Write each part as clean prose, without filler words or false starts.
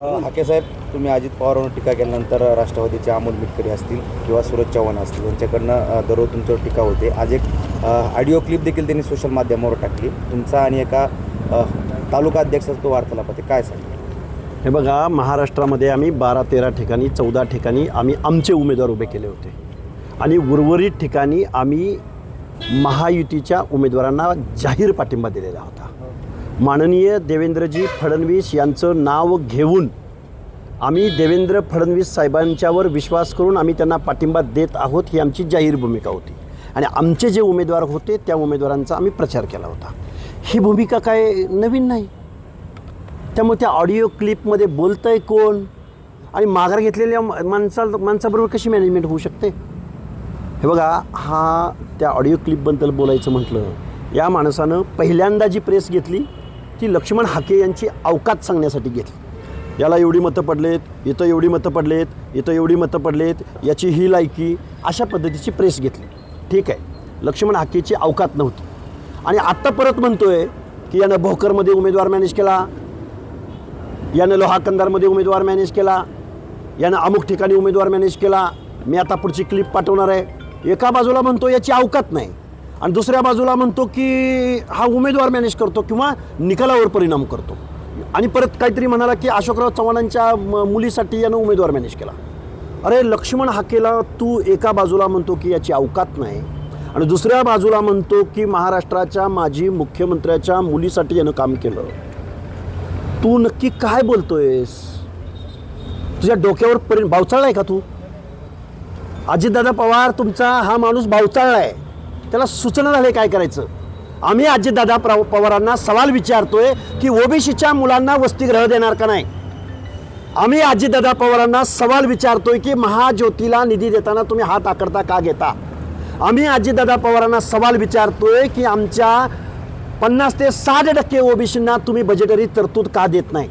हाके साहेब, तुम्ही अजित पवारांवर टीका केल्यानंतर राष्ट्रवादीचे अमोल मिटकरी असतील किंवा सूरज चव्हाण असतील यांच्याकडनं दररोज तुमच्यावर टीका होते. आज एक ऑडिओ क्लिप देखील त्यांनी सोशल माध्यमावर टाकली. तुमचा आणि एका तालुका अध्यक्षाचा तो वार्तालाप होते, काय सांगा? हे बघा, महाराष्ट्रामध्ये आम्ही 12-13 ठिकाणी 14 ठिकाणी आम्ही आमचे उमेदवार उभे केले होते आणि उर्वरित ठिकाणी आम्ही महायुतीच्या उमेदवारांना जाहीर पाठिंबा दिलेला होता. माननीय देवेंद्रजी फडणवीस यांचं नाव घेऊन आम्ही देवेंद्र फडणवीस साहेबांच्यावर विश्वास करून आम्ही त्यांना पाठिंबा देत आहोत, ही आमची जाहीर भूमिका होती आणि आमचे जे उमेदवार होते त्या उमेदवारांचा आम्ही प्रचार केला होता. ही भूमिका काय नवीन नाही. त्यामुळे त्या ऑडिओ क्लिपमध्ये बोलतं आहे कोण आणि माघार घेतलेल्या माणसाबरोबर कशी मॅनेजमेंट होऊ शकते? हे बघा, हा त्या ऑडिओ क्लिपबद्दल बोलायचं म्हटलं, या माणसानं पहिल्यांदा जी प्रेस घेतली ती लक्ष्मण हाके यांची अवकात सांगण्यासाठी घेतली. याला एवढी मतं पडलेत, इथं एवढी मतं पडलेत, इथं एवढी मतं पडलेत, याची ही लायकी, अशा पद्धतीची प्रेस घेतली. ठीक आहे, लक्ष्मण हाकेची अवकात नव्हती. आणि आत्ता परत म्हणतोय की यानं भोकरमध्ये उमेदवार मॅनेज केला, यानं लोहा कंधारमध्ये उमेदवार मॅनेज केला, यानं अमुक ठिकाणी उमेदवार मॅनेज केला. मी आता पुढची क्लिप पाठवणार आहे. एका बाजूला म्हणतो याची अवकात नाही आणि दुसऱ्या बाजूला म्हणतो की हा उमेदवार मॅनेज करतो किंवा निकालावर परिणाम करतो. आणि परत काहीतरी म्हणाला की अशोकराव चव्हाणांच्या मुलीसाठी यानं उमेदवार मॅनेज केला. अरे लक्ष्मण हाकेला तू एका बाजूला म्हणतो की याची अवकात नाही आणि दुसऱ्या बाजूला म्हणतो की महाराष्ट्राच्या माजी मुख्यमंत्र्याच्या मुलीसाठी यानं काम केलं. तू नक्की काय बोलतोयस? तुझ्या डोक्यावर भावचाळला आहे का तू? अजितदादा पवार तुमचा हा माणूस भावचाळला आहे, त्याला सूचना झाली काय करायचं. आम्ही अजितदादा पवारांना सवाल विचारतोय की ओबीसीच्या मुलांना वसतिगृह देणार का नाही. आम्ही अजितदादा पवारांना सवाल विचारतोय की महाज्योतीला निधी देताना तुम्ही हात आकडता का घेता. आम्ही अजितदादा पवारांना सवाल विचारतोय की आमच्या 50 ते 60% ओबीसींना तुम्ही बजेटरी तरतूद का देत नाही.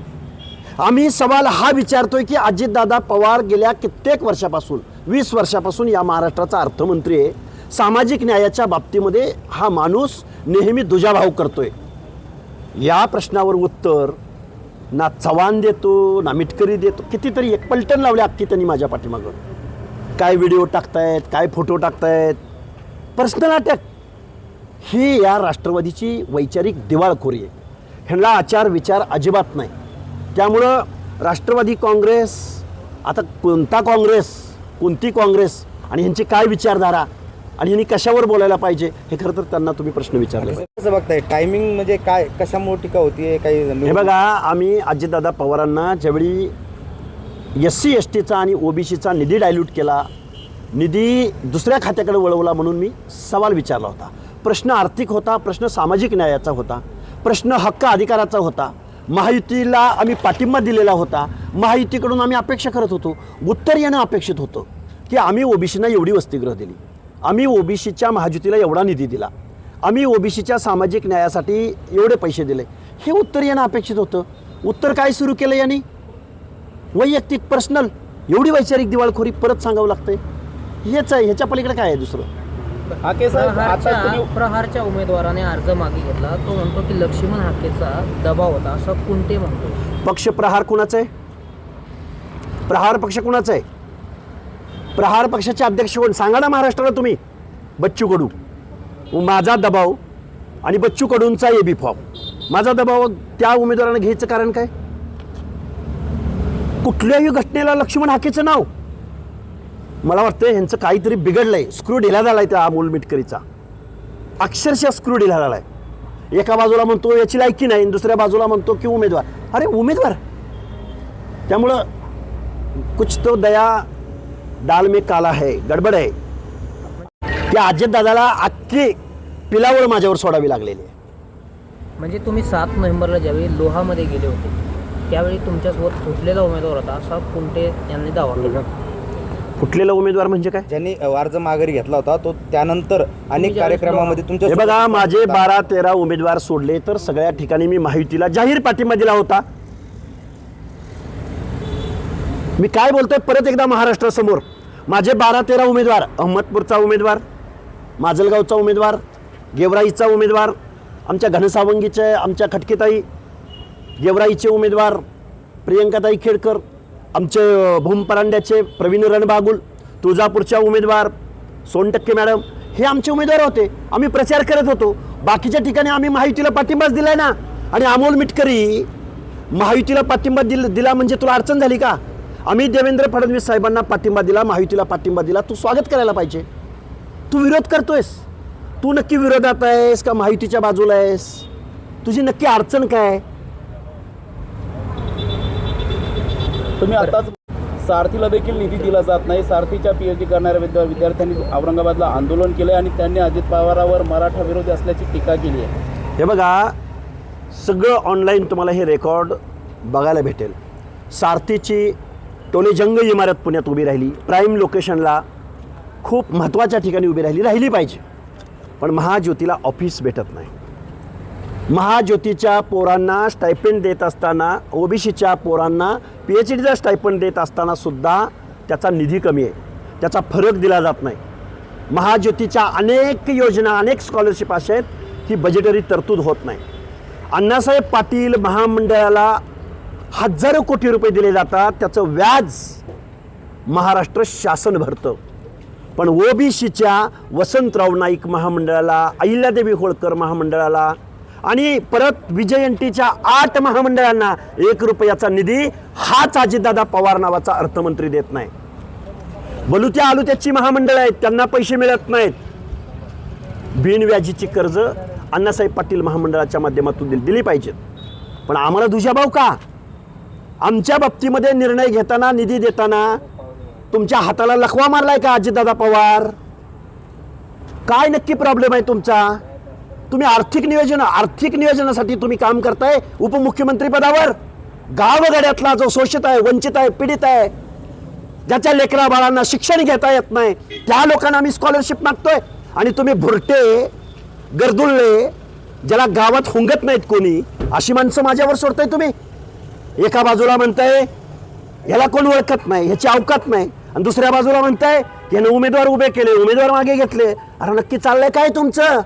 आम्ही सवाल हा विचारतोय की अजितदादा पवार गेल्या कित्येक वर्षापासून 20 वर्षापासून या महाराष्ट्राचा अर्थमंत्री आहे. सामाजिक न्यायाच्या बाबतीमध्ये हा माणूस नेहमी दुजाभाव करतोय. या प्रश्नावर उत्तर ना चव्हाण देतो ना मिटकरी देतो. कितीतरी एक पलटण लावले अख्खी त्यांनी माझ्या पाठीमागं. काय व्हिडिओ टाकतायत, काय फोटो टाकतायत, पर्सनल अटॅक. ही या राष्ट्रवादीची वैचारिक दिवाळखोरी आहे. ह्यांना आचार विचार अजिबात नाही. त्यामुळं राष्ट्रवादी काँग्रेस, आता कोणती काँग्रेस आणि ह्यांची काय विचारधारा आणि ह्यांनी कशावर बोलायला पाहिजे हे खरं तर त्यांना तुम्ही प्रश्न विचारले. कसं बघताय टायमिंग, म्हणजे काय, कशामुळे टीका होती काही? हे बघा, आम्ही अजितदादा पवारांना ज्यावेळी SC STचा आणि OBCचा निधी डायल्यूट केला, निधी दुसऱ्या खात्याकडे वळवला म्हणून मी सवाल विचारला होता. प्रश्न आर्थिक होता, प्रश्न सामाजिक न्यायाचा होता, प्रश्न हक्क अधिकाराचा होता. महायुतीला आम्ही पाठिंबा दिलेला होता. महायुतीकडून आम्ही अपेक्षा करत होतो, उत्तर येणं अपेक्षित होतं की आम्ही ओबीसीना एवढी वसतिगृह दिली, आम्ही ओबीसीच्या महायुतीला एवढा निधी दिला, आम्ही ओबीसीच्या सामाजिक न्यायासाठी एवढे पैसे दिले, हे उत्तर येणं अपेक्षित होतं. उत्तर काय सुरू केलं यांनी? वैयक्तिक पर्सनल. एवढी वैचारिक दिवाळखोरी परत सांगावं लागतंय. हेच आहे, ह्याच्या पलीकडे काय आहे दुसरं? प्रहारच्या उमेदवाराने अर्ज मागे घेतला. तो म्हणतो की लक्ष्मण हाकेचा दबाव होता, असं कुंटे म्हणतो. पक्ष प्रहार कुणाचं आहे? प्रहार पक्ष कुणाचं आहे? प्रहार पक्षाचे अध्यक्ष कोण सांगा ना महाराष्ट्राला तुम्ही? बच्चू कडू. माझा दबाव आणि बच्चू कडूंचा AB फॉर्म, माझा दबाव त्या उमेदवाराने घ्यायचं कारण काय? कुठल्याही घटनेला लक्ष्मण हाकेचं नाव. मला वाटतं ह्यांचं काहीतरी बिघडलंय. स्क्रू ढिला झालाय त्या अमोल मिटकरीचा, अक्षरशः स्क्रू ढिला झालाय. एका बाजूला म्हणतो याची लायकी नाही, दुसऱ्या बाजूला म्हणतो की उमेदवार. अरे उमेदवार. त्यामुळं कुछ तो दया डाल में काला है, गडबड आहे. त्या अजितदादाला अख्खी पिलावळ माझ्यावर सोडावी लागलेली आहे. म्हणजे तुम्ही 7 नोव्हेंबरला ज्यावेळी लोहामध्ये गेले होते त्यावेळी तुमच्यासोबत फुटलेला उमेदवार होता, असा कुंटे यांनी दावा केला. फुटलेला उमेदवार म्हणजे काय? ज्यांनी अर्ज माघारी घेतला होता तो त्यानंतर अनेक कार्यक्रमामध्ये तुमच्या. हे बघा, माझे 12-13 उमेदवार सोडले तर सगळ्या ठिकाणी मी महायुतीला जाहीर पाठिंबा दिला होता. मी काय बोलतोय परत एकदा महाराष्ट्रासमोर. माझे 12-13 उमेदवार, अहमदपूरचा उमेदवार, माजलगावचा उमेदवार, गेवराईचा उमेदवार, आमच्या घनसावंगीचे, आमच्या खटकेताई, गेवराईचे उमेदवार, प्रियंकाताई खेडकर, आमचे भूमपरांड्याचे प्रवीण रणबागुल, तुळजापूरच्या उमेदवार सोनटक्के मॅडम, हे आमचे उमेदवार होते. आम्ही प्रचार करत होतो. बाकीच्या ठिकाणी आम्ही महायुतीला पाठिंबाच दिलाय ना. आणि अमोल मिटकरी महायुतीला पाठिंबा दिला म्हणजे तुला अडचण झाली का? आम्ही देवेंद्र फडणवीस साहेबांना पाठिंबा दिला, महायुतीला पाठिंबा दिला, तू स्वागत करायला पाहिजे. तू विरोध करतोयस. तू नक्की विरोधात आहेस का महायुतीच्या बाजूला आहेस? तुझी नक्की अडचण काय? तुम्ही आताच सारथीला देखील निधी दिला जात नाही. सारथीच्या PhD करणाऱ्या विद्यार्थ्यांनी औरंगाबादला आंदोलन केलं आणि त्यांनी अजित पवारांवर मराठा विरोधी असल्याची टीका केली आहे. हे बघा, सगळं ऑनलाईन तुम्हाला हे रेकॉर्ड बघायला भेटेल. सारथीची टोलेजंग इमारत पुण्यात उभी राहिली, प्राईम लोकेशनला खूप महत्त्वाच्या ठिकाणी उभी राहिली पाहिजे. पण महाज्योतीला ऑफिस भेटत नाही. महाज्योतीच्या पोरांना स्टायपेंड देत असताना, OBCच्या पोरांना PhDचा स्टायपेंड देत असताना सुद्धा त्याचा निधी कमी आहे, त्याचा फरक दिला जात नाही. महाज्योतीच्या अनेक योजना, अनेक स्कॉलरशिप अशा आहेत की बजेटरी तरतूद होत नाही. अण्णासाहेब पाटील महामंडळाला हजारो कोटी रुपये दिले जातात, त्याचं व्याज महाराष्ट्र शासन भरतं. पण OBCच्या वसंतराव नाईक महामंडळाला, अहिल्यादेवी होळकर महामंडळाला आणि परत विजयंतीच्या 8 महामंडळांना 1 रुपयाचा निधी हाच अजितदादा पवार नावाचा अर्थमंत्री देत नाही. बलुत्या आलुत्याची महामंडळं आहेत, त्यांना पैसे मिळत नाहीत. बिनव्याजीची कर्ज अण्णासाहेब पाटील महामंडळाच्या माध्यमातून दिली पाहिजेत. पण आम्हाला दुजाभाव का? आमच्या बाबतीमध्ये निर्णय घेताना, निधी देताना तुमच्या हाताला लखवा मारलाय का अजितदादा पवार? काय नक्की प्रॉब्लेम आहे तुमचा? तुम्ही आर्थिक नियोजनासाठी तुम्ही काम करताय उपमुख्यमंत्री पदावर. गावगाड्यातला जो शोषित आहे, वंचित आहे, पीडित आहे, ज्याच्या लेकरा बाळांना शिक्षण घेता येत नाही, त्या लोकांना आम्ही स्कॉलरशिप मागतोय. आणि तुम्ही भुरटे, गर्दुल्ले, ज्याला गावात हुंगत नाहीत कोणी, अशी माणसं माझ्यावर सोडताय तुम्ही. एका बाजूला म्हणताय ह्याला कोण ओळखत नाही, ह्याची अवकात नाही, आणि दुसऱ्या बाजूला म्हणताय यानं उमेदवार उभे केले, उमेदवार मागे घेतले. अरे नक्की चाललंय काय तुमचं?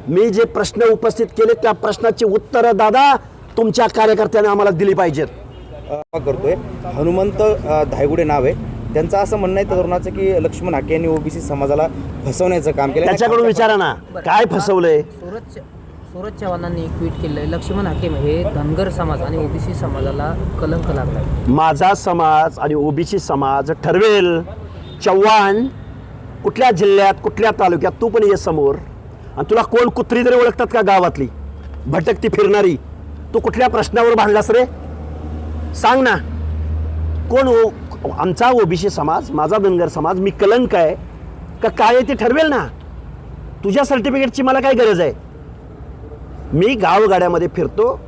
मी जे प्रश्न उपस्थित केले त्या प्रश्नाची उत्तरं दादा तुमच्या कार्यकर्त्यांनी आम्हाला दिली पाहिजेत. करतोय हनुमंत धायगुडे नाव आहे त्यांचं. असं म्हणणं आहे तरुणाचं की लक्ष्मण हाके यांनी OBC समाजाला फसवण्याचं काम केलं. त्याच्याकडून विचारा ना काय फसवलंय. सूरज चव्हाणांनी ट्विट केलंय, लक्ष्मण हाकेम हे धनगर समाज आणि OBC समाजाला कलंक लागलाय. माझा समाज आणि OBC समाज ठरवेल. चव्हाण कुठल्या जिल्ह्यात, कुठल्या तालुक्यात, तू पण ये समोर. आणि तुला कोण कुत्री तरी ओळखतात का गावातली भटकती फिरणारी? तू कुठल्या प्रश्नावर भांडलास रे? सांग ना. कोण आमचा OBC समाज, माझा धनगर समाज, मी कलंक आहे का काय आहे ते ठरवेल ना. तुझ्या सर्टिफिकेटची मला काय गरज आहे? मी गावगाड्यामध्ये फिरतो,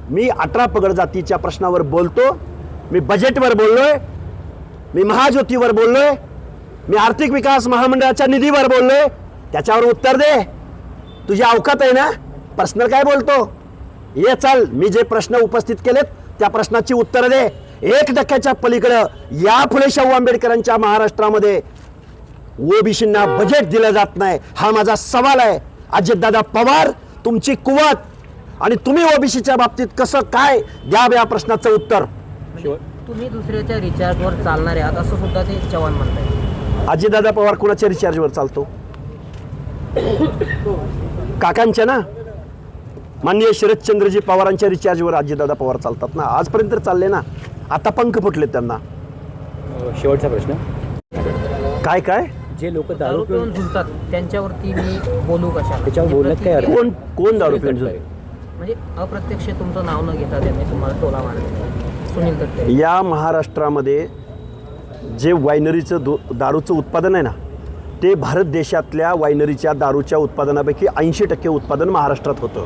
मी 18 पगड जातीच्या प्रश्नावर बोलतो, मी बजेटवर बोललोय, मी महाज्योतीवर बोललोय, मी आर्थिक विकास महामंडळाच्या निधीवर बोललोय. त्याच्यावर उत्तर दे. तुझी अवकात आहे ना? पर्सनल काय बोलतो? ये चाल, मी जे प्रश्न उपस्थित केलेत त्या प्रश्नाची उत्तरं दे. 1% पलीकडं या फुले शाहू आंबेडकरांच्या महाराष्ट्रामध्ये OBCंना बजेट दिलं जात नाही. हा माझा सवाल आहे. अजितदादा पवार, तुमची कुवत आणि तुम्ही OBCच्या बाबतीत कसं काय द्या या प्रश्नाचं उत्तर. तुम्ही दुसऱ्याच्या रिचार्जवर चालणारे आहात असं सुद्धा ते चव्हाण म्हणताय. अजितदादा पवार कोणाच्या रिचार्जवर चालतो? काकांच्या ना, माननीय शरदचंद्रजी पवारांच्या रिचार्जवर अजितदादा पवार चालतात ना. आजपर्यंत चालले ना. आता पंख फुटले त्यांना. शेवटचा प्रश्न, काय काय जे लोक दारू पिऊन झुलतात त्यांच्यावरती मी बोलू कशा? त्याच्यावर बोलण्यात काय अर्थ? कोण दारू पिऊन झुलतात? म्हणजे अप्रत्यक्ष तुमचं नाव न घेता त्यांनी तुम्हाला टोला मारला. सुनील तटकरे. या महाराष्ट्रामध्ये जे वायनरीचं दारूचं उत्पादन आहे ना, ते भारत देशातल्या वायनरीच्या दारूच्या उत्पादनापैकी 80% उत्पादन महाराष्ट्रात होतं.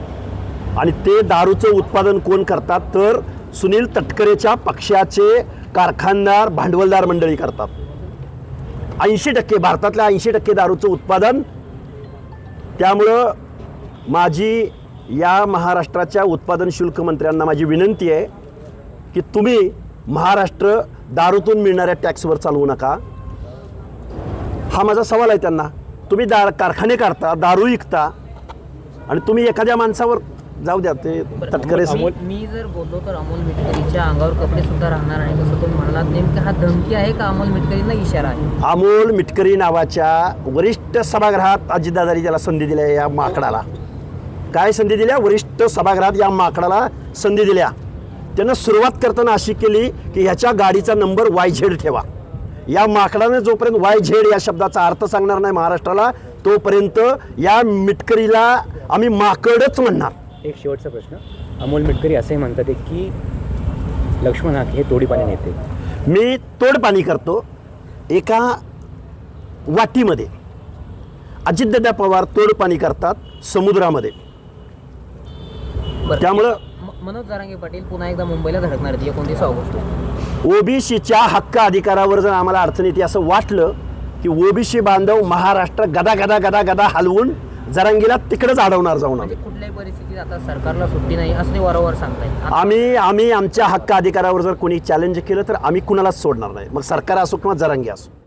आणि ते दारूचं उत्पादन कोण करतात तर सुनील तटकरेच्या पक्षाचे कारखानदार, भांडवलदार मंडळी करतात. 80% भारतातल्या 80% दारूचं उत्पादन. त्यामुळं माझी या महाराष्ट्राच्या उत्पादन शुल्क मंत्र्यांना माझी विनंती आहे की तुम्ही महाराष्ट्र दारूतून मिळणाऱ्या टॅक्सवर चालवू नका. हा माझा सवाल आहे त्यांना. तुम्ही कारखाने काढता, दारू विकता आणि तुम्ही एखाद्या माणसावर जाऊ द्या ते तटकरे मी जर बोललो तर अमोल मिटकरीच्या अंगावर कपडे सुद्धा राहणार आहे असं तुम्ही म्हणालात. नेमकं हा धमकी आहे का अमोल मिटकरींना इशारा आहे? अमोल मिटकरी नावाच्या वरिष्ठ सभागृहात अजितदादांनी त्याला संधी दिल्या. या माकडाला काय संधी दिल्या? वरिष्ठ सभागृहात या माकडाला संधी दिल्या. त्यानं सुरुवात करताना अशी केली की ह्याच्या गाडीचा नंबर YZ ठेवा. या माकडाने जोपर्यंत YZ या शब्दाचा अर्थ सांगणार नाही महाराष्ट्राला, तोपर्यंत या मिटकरीला आम्ही माकडच म्हणणार. एक शेवटचा प्रश्न. अमोल मिटकरी असंही म्हणतात की लक्ष्मण हाके हे तोडीपाणी नेते. मी तोडपाणी करतो एका वाटीमध्ये. अजितदादा पवार तोडपाणी करतात समुद्रामध्ये. बरं. त्यामुळं मनोज जरांगे पाटील पुन्हा एकदा मुंबईला धडकणार आहेत 29 ऑगस्ट. ओबीसीच्या हक्क अधिकारावर जर आम्हाला अडचण येते असं वाटलं की ओबीसी बांधव महाराष्ट्र गदा गदा गदा गदा हलवून जरांगीला तिकडेच अडवणार जाऊन. म्हणजे कुठल्याही परिस्थितीत आता सरकारला सुट्टी नाही असं ते वारंवार सांगताय. आम्ही आमच्या हक्क अधिकारावर जर कोणी चॅलेंज केलं तर आम्ही कुणालाच सोडणार नाही, मग सरकार असो किंवा जरांगी असो.